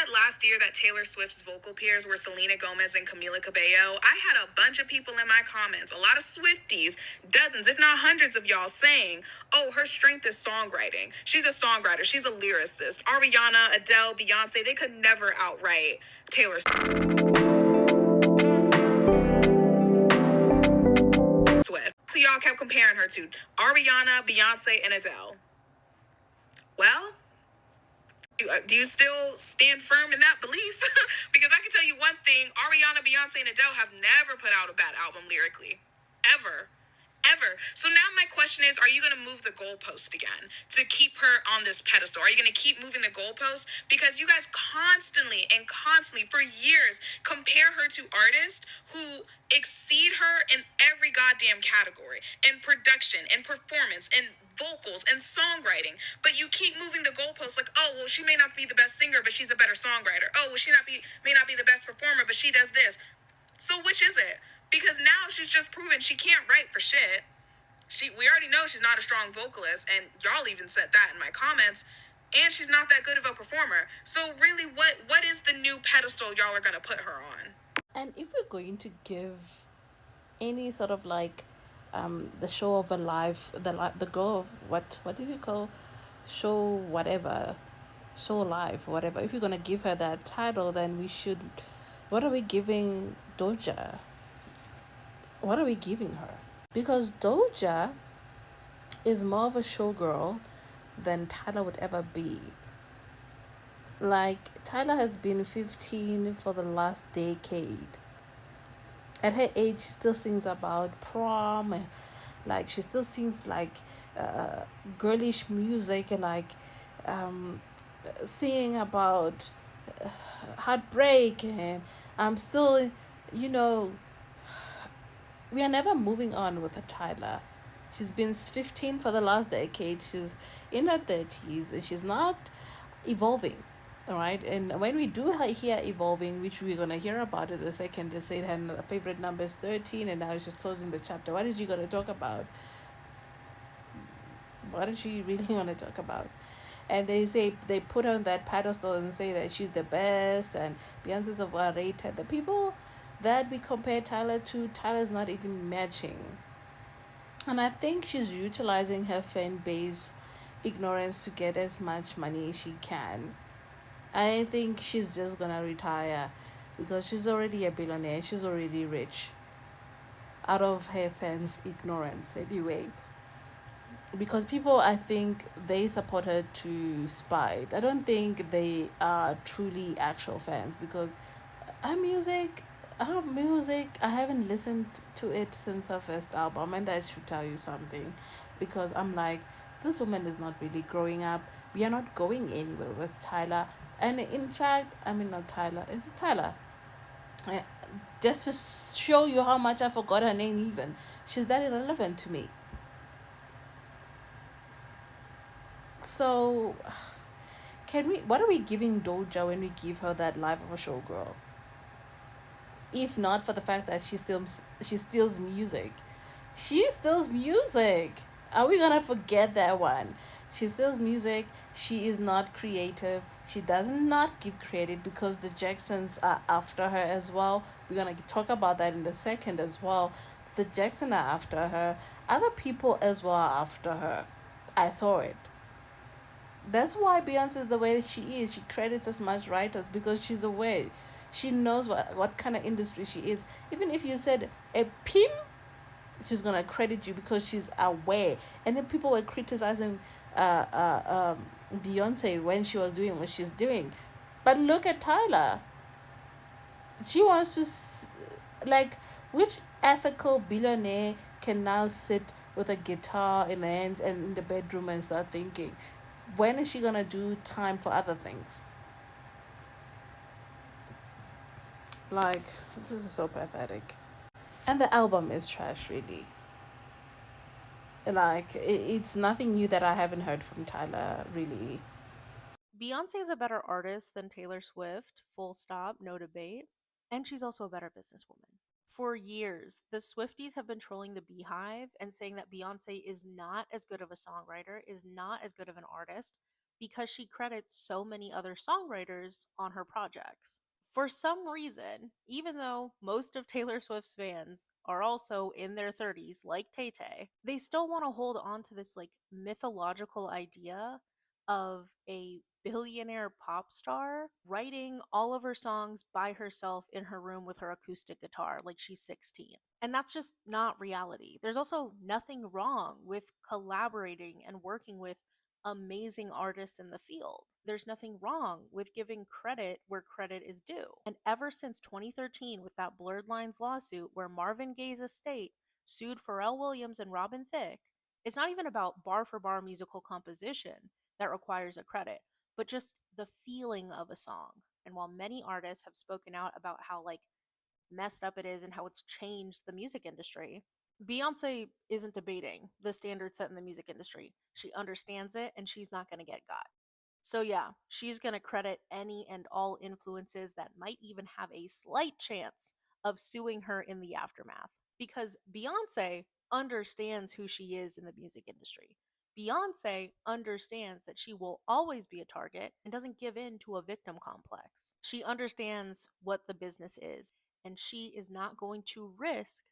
said last year that Taylor Swift's vocal peers were Selena Gomez and Camila Cabello, I had a bunch of people in my comments, a lot of Swifties, dozens, if not hundreds of y'all saying, oh, her strength is songwriting. She's a songwriter. She's a lyricist. Ariana, Adele, Beyonce, they could never outright Taylor Swift. So y'all kept comparing her to Ariana, Beyonce, and Adele. Well, do you still stand firm in that belief? Because I can tell you one thing, Ariana, Beyonce, and Adele have never put out a bad album lyrically. Ever. Ever. So now my question is, are you going to move the goalpost again to keep her on this pedestal? Are you going to keep moving the goalpost? Because you guys constantly and constantly for years compare her to artists who exceed her in every goddamn category, in production, in performance, in vocals and songwriting, but you keep moving the goalposts like, oh well, she may not be the best singer, but she's a better songwriter. Oh well, may not be the best performer, but she does this. So which is it? Because now she's just proven she can't write for shit. We already know she's not a strong vocalist, and y'all even said that in my comments. And she's not that good of a performer. So really, what is the new pedestal y'all are gonna put her on? And if we're going to give any sort of like the show of a life, the girl of what did you call show whatever show life whatever, if you're gonna give her that title, then we should, what are we giving Doja? What are we giving her? Because Doja is more of a showgirl than Tyler would ever be. Like, Tyler has been 15 for the last decade. At her age, she still sings about prom, and like she still sings like girlish music, and like um, singing about heartbreak, and I'm still, you know, we are never moving on with Tyler. She's been 15 for the last decade. She's in her 30s and she's not evolving. All right. And when we do hear evolving, which we're going to hear about it in a second, they say her favorite number is 13 and now she's closing the chapter. What is she going to talk about? What is she really going to talk about? And they say they put her on that pedestal and say that she's the best and Beyonce's overrated. The people that we compare Tyler to, Tyler's not even matching. And I think she's utilizing her fan base ignorance to get as much money as she can. I think she's just gonna retire because she's already a billionaire, she's already rich. Out of her fans' ignorance, anyway. Because people, I think, they support her to spite. I don't think they are truly actual fans because her music, I haven't listened to it since her first album, and that should tell you something. Because I'm like, this woman is not really growing up. We are not going anywhere with Tyler. And in fact, I mean, not Tyler, is it Tyler? I, just to show you how much I forgot her name, even. She's that irrelevant to me. So, what are we giving Doja when we give her that life of a showgirl? If not for the fact that she steals music. She steals music. Are we gonna forget that one? She steals music. She is not creative. She does not give credit because the Jacksons are after her as well. We're gonna talk about that in a second as well. The Jacksons are after her. Other people as well are after her. I saw it. That's why Beyonce is the way that she is. She credits as much writers because she's aware. She knows what kind of industry she is. Even if you said a pimp, she's gonna credit you because she's aware. And then people were criticizing Beyonce when she was doing what she's doing, but look at Tyler. She wants to like, which ethical billionaire can now sit with a guitar in her hands and in the bedroom and start thinking, when is she gonna do time for other things? Like, this is so pathetic. And the album is trash, really. Like, it's nothing new that I haven't heard from Tyler, really. Beyonce is a better artist than Taylor Swift, full stop, no debate. And she's also a better businesswoman. For years, the Swifties have been trolling the Beehive and saying that Beyonce is not as good of a songwriter, is not as good of an artist, because she credits so many other songwriters on her projects. For some reason, even though most of Taylor Swift's fans are also in their 30s, like Tay Tay, they still want to hold on to this like mythological idea of a billionaire pop star writing all of her songs by herself in her room with her acoustic guitar like she's 16. And that's just not reality. There's also nothing wrong with collaborating and working with amazing artists in the field. There's nothing wrong with giving credit where credit is due. And ever since 2013, with that Blurred Lines lawsuit where Marvin Gaye's estate sued Pharrell Williams and Robin Thicke, it's not even about bar for bar musical composition that requires a credit, but just the feeling of a song. And while many artists have spoken out about how like messed up it is and how it's changed the music industry, Beyonce isn't debating the standard set in the music industry. She understands it and she's not going to get got. So, yeah, she's going to credit any and all influences that might even have a slight chance of suing her in the aftermath. Because Beyonce understands who she is in the music industry. Beyonce understands that she will always be a target and doesn't give in to a victim complex. She understands what the business is, and she is not going to risk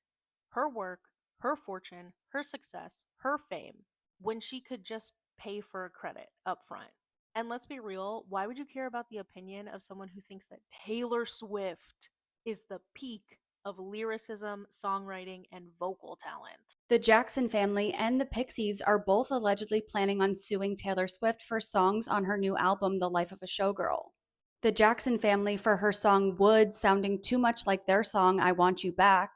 her work, her fortune, her success, her fame when she could just pay for a credit up front. And let's be real, why would you care about the opinion of someone who thinks that Taylor Swift is the peak of lyricism, songwriting, and vocal talent? The Jackson family and the Pixies are both allegedly planning on suing Taylor Swift for songs on her new album, The Life of a Showgirl. The Jackson family for her song Would sounding too much like their song I Want You Back,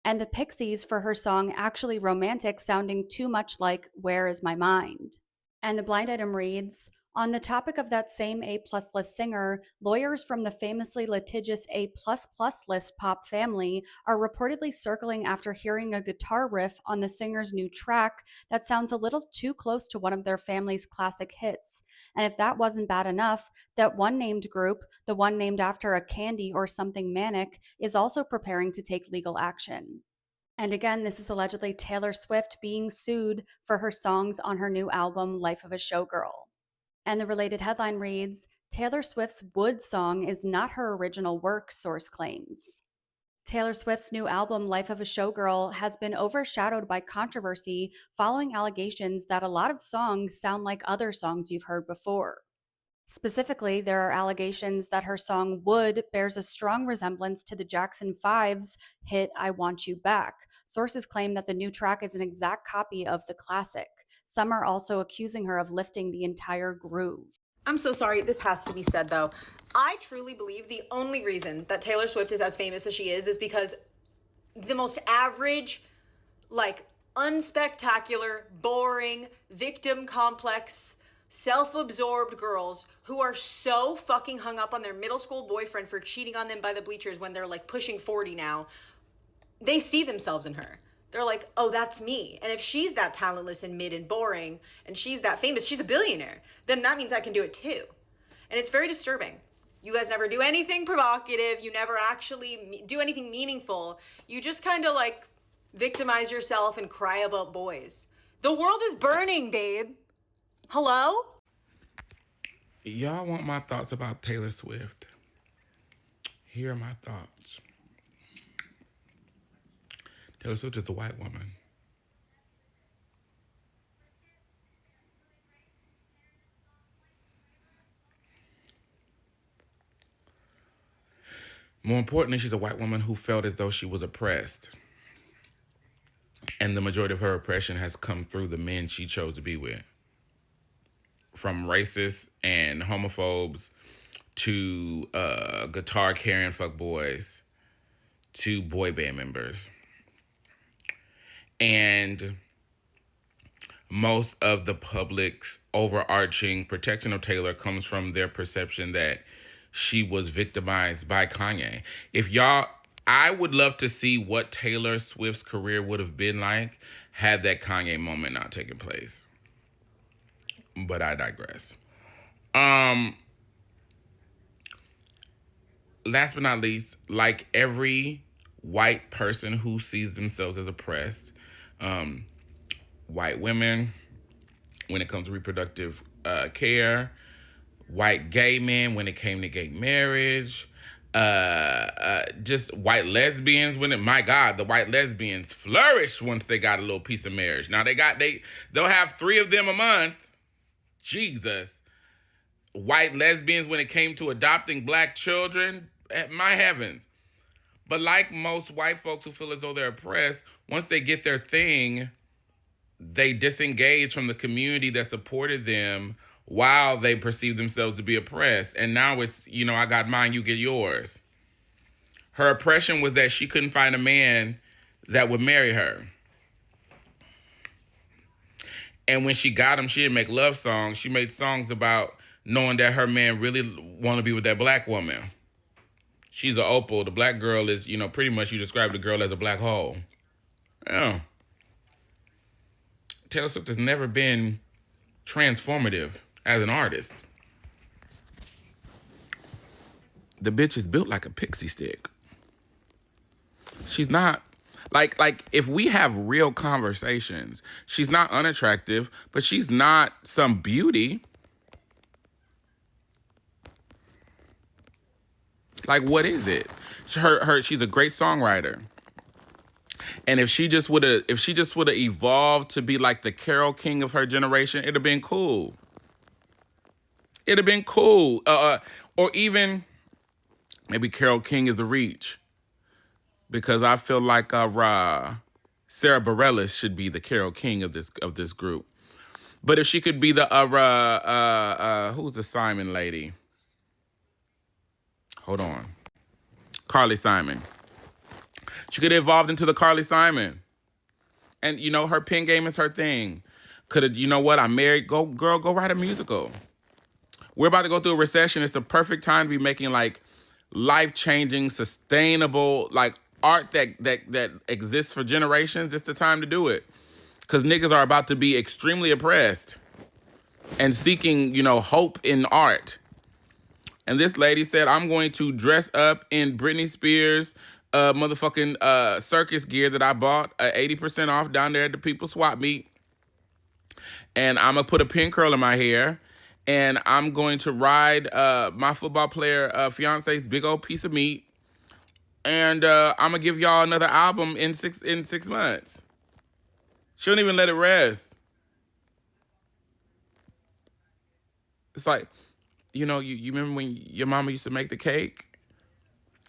and the Pixies for her song Actually Romantic sounding too much like Where Is My Mind. And the blind item reads, on the topic of that same A-plus list singer, lawyers from the famously litigious A++ list pop family are reportedly circling after hearing a guitar riff on the singer's new track that sounds a little too close to one of their family's classic hits. And if that wasn't bad enough, that one named group, the one named after a candy or something manic, is also preparing to take legal action. And again, this is allegedly Taylor Swift being sued for her songs on her new album, Life of a Showgirl. And the related headline reads, Taylor Swift's Would song is not her original work, source claims. Taylor Swift's new album, Life of a Showgirl, has been overshadowed by controversy following allegations that a lot of songs sound like other songs you've heard before. Specifically, there are allegations that her song Would bears a strong resemblance to the Jackson 5's hit I Want You Back. Sources claim that the new track is an exact copy of the classic. Some are also accusing her of lifting the entire groove. I'm so sorry, this has to be said though. I truly believe the only reason that Taylor Swift is as famous as she is because the most average, like, unspectacular, boring, victim complex, self-absorbed girls who are so fucking hung up on their middle school boyfriend for cheating on them by the bleachers when they're like pushing 40 now, they see themselves in her. They're like, oh, that's me. And if she's that talentless and mid and boring, and she's that famous, she's a billionaire, then that means I can do it too. And it's very disturbing. You guys never do anything provocative. You never actually do anything meaningful. You just kind of like victimize yourself and cry about boys. The world is burning, babe. Hello? Y'all want my thoughts about Taylor Swift? Here are my thoughts. Taylor Swift is a white woman. More importantly, she's a white woman who felt as though she was oppressed. And the majority of her oppression has come through the men she chose to be with. From racists and homophobes to guitar carrying fuckboys to boy band members. And most of the public's overarching protection of Taylor comes from their perception that she was victimized by Kanye. I would love to see what Taylor Swift's career would have been like had that Kanye moment not taken place. But I digress. Last but not least, like every white person who sees themselves as oppressed, white women, when it comes to reproductive care. White gay men when it came to gay marriage. Just white lesbians when it, my God, the white lesbians flourished once they got a little piece of marriage. Now they'll have 3 of them a month. Jesus. White lesbians when it came to adopting black children. My heavens. But like most white folks who feel as though they're oppressed, once they get their thing, they disengage from the community that supported them while they perceive themselves to be oppressed. And now it's, I got mine, you get yours. Her oppression was that she couldn't find a man that would marry her. And when she got him, she didn't make love songs. She made songs about knowing that her man really want to be with that black woman. She's an opal. The black girl is, pretty much you describe the girl as a black hole. Yeah. Taylor Swift has never been transformative as an artist. The bitch is built like a pixie stick. She's not, like if we have real conversations, she's not unattractive, but she's not some beauty. Like, what is it? She's a great songwriter. And if she just would have evolved to be like the Carole King of her generation, it'd have been cool. It'd have been cool. Or even maybe Carole King is a reach. Because I feel like Sarah Bareilles should be the Carole King of this group. But if she could be the who's the Simon lady? Hold on. Carly Simon. She could have evolved into the Carly Simon. And, her pen game is her thing. Could have, I'm married. Go, girl, go write a musical. We're about to go through a recession. It's the perfect time to be making, like, life-changing, sustainable, like, art that exists for generations. It's the time to do it. Because niggas are about to be extremely oppressed and seeking, hope in art. And this lady said, I'm going to dress up in Britney Spears' motherfucking circus gear that I bought 80% off down there at the People Swap Meet. And I'm going to put a pin curl in my hair. And I'm going to ride my football player fiance's big old piece of meat. And I'm going to give y'all another album in 6 months. She don't even let it rest. It's like, you remember when your mama used to make the cake?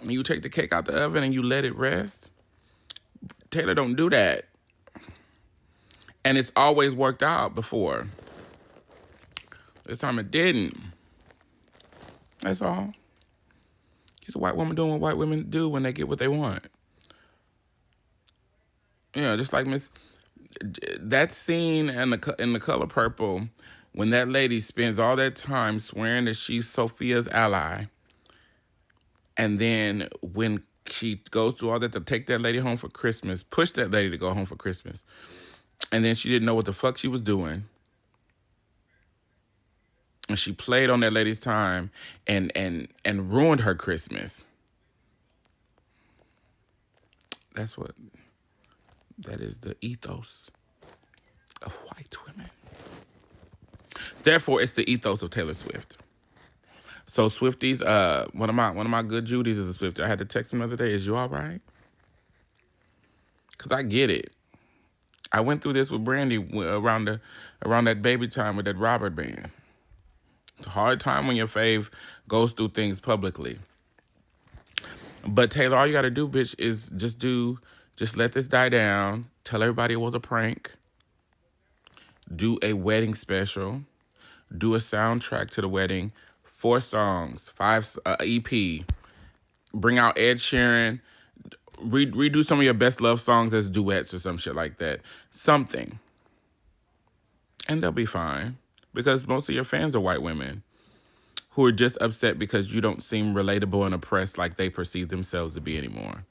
And you take the cake out the oven and you let it rest? Taylor don't do that. And it's always worked out before. This time it didn't. That's all. She's a white woman doing what white women do when they get what they want. Just like that scene in the Color Purple, when that lady spends all that time swearing that she's Sophia's ally, and then when she goes through all that to take that lady home for Christmas, push that lady to go home for Christmas, and then she didn't know what the fuck she was doing, and she played on that lady's time and ruined her Christmas. That is the ethos of white women. Therefore, it's the ethos of Taylor Swift. So Swifties, one of my good Judies is a Swiftie. I had to text him the other day, is you all right? Because I get it. I went through this with Brandy around that baby time with that Robert band. It's a hard time when your fave goes through things publicly. But Taylor, all you got to do, bitch, is just let this die down. Tell everybody it was a prank. Do a wedding special. Do a soundtrack to the wedding. 4 songs, 5 EP. Bring out Ed Sheeran. Redo some of your best love songs as duets or some shit like that. Something. And they'll be fine. Because most of your fans are white women who are just upset because you don't seem relatable and oppressed like they perceive themselves to be anymore.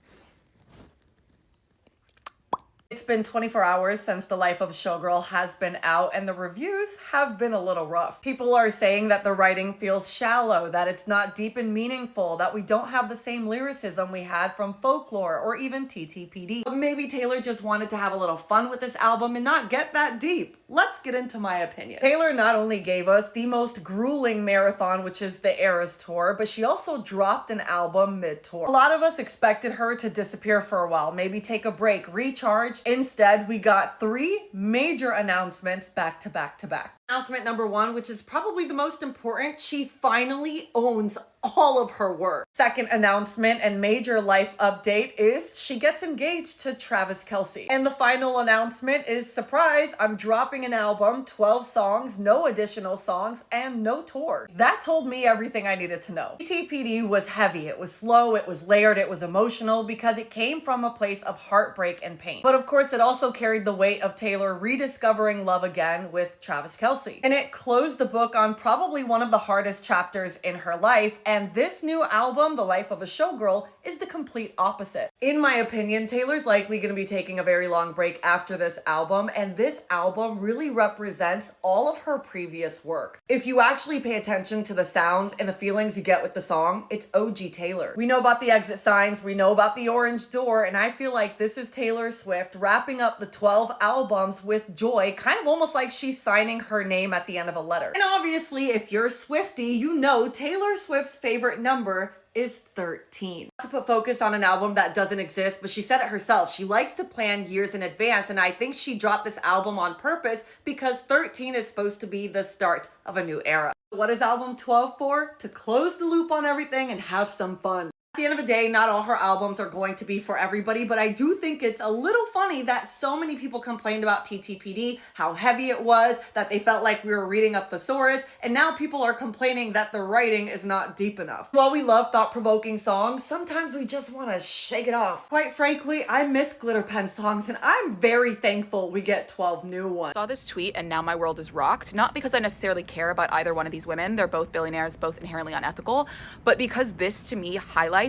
It's been 24 hours since The Life of Showgirl has been out, and the reviews have been a little rough. People are saying that the writing feels shallow, that it's not deep and meaningful, that we don't have the same lyricism we had from Folklore or even TTPD. But maybe Taylor just wanted to have a little fun with this album and not get that deep. Let's get into my opinion. Taylor not only gave us the most grueling marathon, which is the Eras Tour, but she also dropped an album mid-tour. A lot of us expected her to disappear for a while, maybe take a break, recharge. Instead, we got 3 major announcements back to back to back. Announcement number 1, which is probably the most important, she finally owns all of her work. Second announcement and major life update is she gets engaged to Travis Kelce. And the final announcement is, surprise, I'm dropping an album, 12 songs, no additional songs, and no tour. That told me everything I needed to know. TTPD was heavy, it was slow, it was layered, it was emotional because it came from a place of heartbreak and pain. But of course, it also carried the weight of Taylor rediscovering love again with Travis Kelce. And it closed the book on probably one of the hardest chapters in her life, and this new album, The Life of a Showgirl, is the complete opposite. In my opinion, Taylor's likely going to be taking a very long break after this album, and this album really represents all of her previous work. If you actually pay attention to the sounds and the feelings you get with the song, it's OG Taylor. We know about the exit signs, we know about the orange door, and I feel like this is Taylor Swift wrapping up the 12 albums with joy, kind of almost like she's signing her name at the end of a letter. And obviously, if you're a Swiftie, you know Taylor Swift's favorite number is 13. To put focus on an album that doesn't exist, but she said it herself. She likes to plan years in advance, and I think she dropped this album on purpose because 13 is supposed to be the start of a new era. What is album 12 for? To close the loop on everything and have some fun. At the end of the day, not all her albums are going to be for everybody, but I do think it's a little funny that so many people complained about TTPD, how heavy it was, that they felt like we were reading a thesaurus, and now people are complaining that the writing is not deep enough. While we love thought-provoking songs, sometimes we just want to shake it off. Quite frankly, I miss glitter pen songs, and I'm very thankful we get 12 new ones. Saw this tweet and now my world is rocked, not because I necessarily care about either one of these women, they're both billionaires, both inherently unethical, but because this to me highlights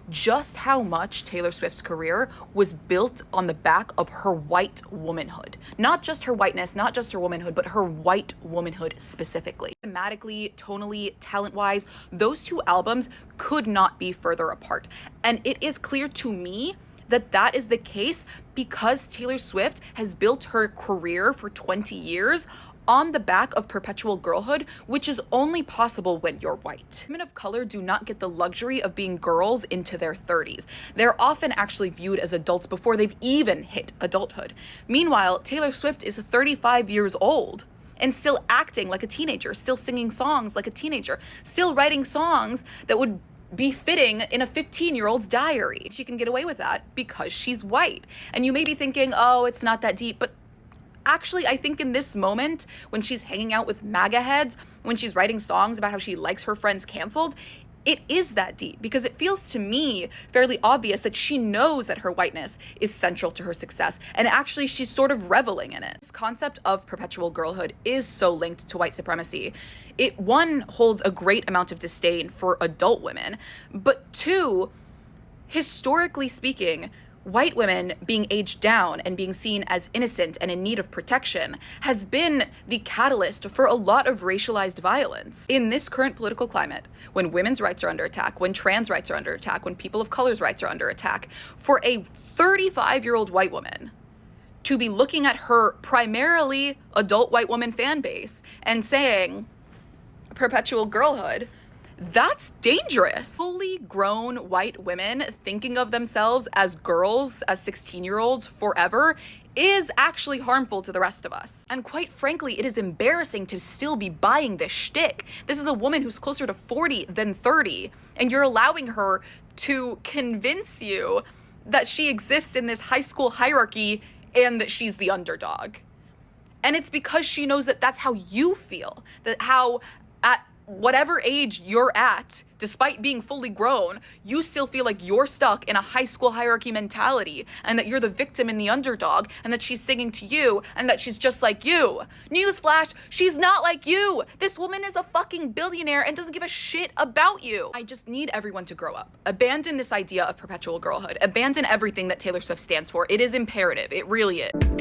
just how much Taylor Swift's career was built on the back of her white womanhood. Not just her whiteness, not just her womanhood, but her white womanhood specifically. Thematically, tonally, talent-wise, those 2 albums could not be further apart. And it is clear to me that that is the case because Taylor Swift has built her career for 20 years on the back of perpetual girlhood, which is only possible when you're white. Women of color do not get the luxury of being girls into their 30s. They're often actually viewed as adults before they've even hit adulthood. Meanwhile, Taylor Swift is 35 years old and still acting like a teenager, still singing songs like a teenager, still writing songs that would be fitting in a 15-year-old's diary. She can get away with that because she's white. And you may be thinking, oh, it's not that deep, but actually, I think in this moment, when she's hanging out with MAGA heads, when she's writing songs about how she likes her friends canceled, it is that deep because it feels to me fairly obvious that she knows that her whiteness is central to her success, and actually she's sort of reveling in it. This concept of perpetual girlhood is so linked to white supremacy. It, 1, holds a great amount of disdain for adult women, but 2, historically speaking, white women being aged down and being seen as innocent and in need of protection has been the catalyst for a lot of racialized violence. In this current political climate, when women's rights are under attack, when trans rights are under attack, when people of color's rights are under attack, for a 35-year-old white woman to be looking at her primarily adult white woman fan base and saying, perpetual girlhood, that's dangerous. Fully grown white women thinking of themselves as girls, as 16-year-olds forever, is actually harmful to the rest of us. And quite frankly, it is embarrassing to still be buying this shtick. This is a woman who's closer to 40 than 30, and you're allowing her to convince you that she exists in this high school hierarchy and that she's the underdog. And it's because she knows that that's how you feel, that how at whatever age you're at, despite being fully grown, you still feel like you're stuck in a high school hierarchy mentality and that you're the victim and the underdog and that she's singing to you and that she's just like you. Newsflash, she's not like you. This woman is a fucking billionaire and doesn't give a shit about you. I just need everyone to grow up. Abandon this idea of perpetual girlhood. Abandon everything that Taylor Swift stands for. It is imperative. It really is.